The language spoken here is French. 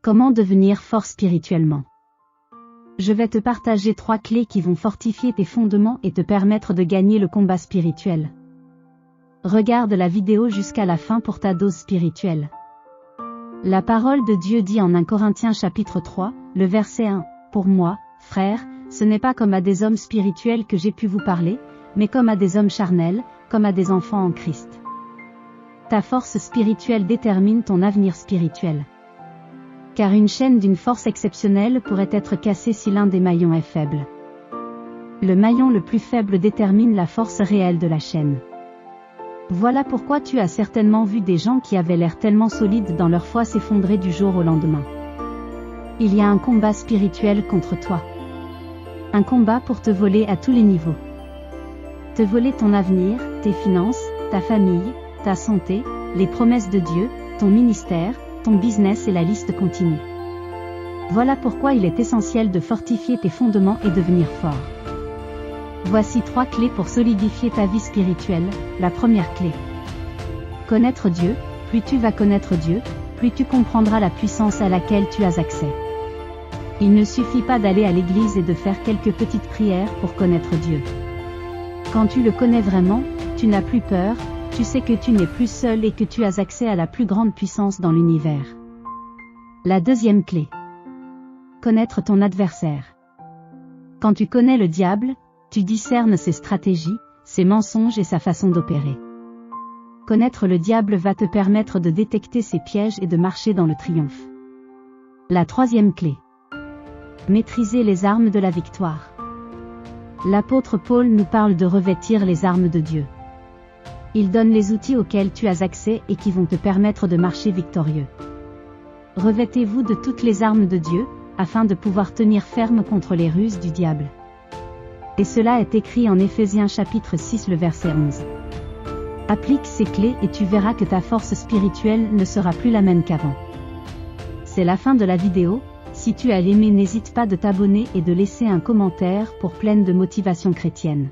Comment devenir fort spirituellement? Je vais te partager 3 clés qui vont fortifier tes fondements et te permettre de gagner le combat spirituel. Regarde la vidéo jusqu'à la fin pour ta dose spirituelle. La parole de Dieu dit en 1 Corinthiens chapitre 3, le verset 1, « Pour moi, frères, ce n'est pas comme à des hommes spirituels que j'ai pu vous parler, mais comme à des hommes charnels, comme à des enfants en Christ. » Ta force spirituelle détermine ton avenir spirituel. Car une chaîne d'une force exceptionnelle pourrait être cassée si l'un des maillons est faible. Le maillon le plus faible détermine la force réelle de la chaîne. Voilà pourquoi tu as certainement vu des gens qui avaient l'air tellement solides dans leur foi s'effondrer du jour au lendemain. Il y a un combat spirituel contre toi. Un combat pour te voler à tous les niveaux. Te voler ton avenir, tes finances, ta famille, ta santé, les promesses de Dieu, ton ministère, ton business et la liste continue. Voilà pourquoi il est essentiel de fortifier tes fondements et devenir fort. Voici 3 clés pour solidifier ta vie spirituelle. La première clé. Connaître Dieu. Plus tu vas connaître Dieu, plus tu comprendras la puissance à laquelle tu as accès. Il ne suffit pas d'aller à l'église et de faire quelques petites prières pour connaître Dieu. Quand tu le connais vraiment, tu n'as plus peur, tu sais que tu n'es plus seul et que tu as accès à la plus grande puissance dans l'univers. La deuxième clé. Connaître ton adversaire. Quand tu connais le diable, tu discernes ses stratégies, ses mensonges et sa façon d'opérer. Connaître le diable va te permettre de détecter ses pièges et de marcher dans le triomphe. La troisième clé. Maîtriser les armes de la victoire. L'apôtre Paul nous parle de revêtir les armes de Dieu. Il donne les outils auxquels tu as accès et qui vont te permettre de marcher victorieux. Revêtez-vous de toutes les armes de Dieu, afin de pouvoir tenir ferme contre les ruses du diable. Et cela est écrit en Éphésiens chapitre 6 le verset 11. Applique ces clés et tu verras que ta force spirituelle ne sera plus la même qu'avant. C'est la fin de la vidéo. Si tu as aimé, n'hésite pas de t'abonner et de laisser un commentaire pour pleine de motivation chrétienne.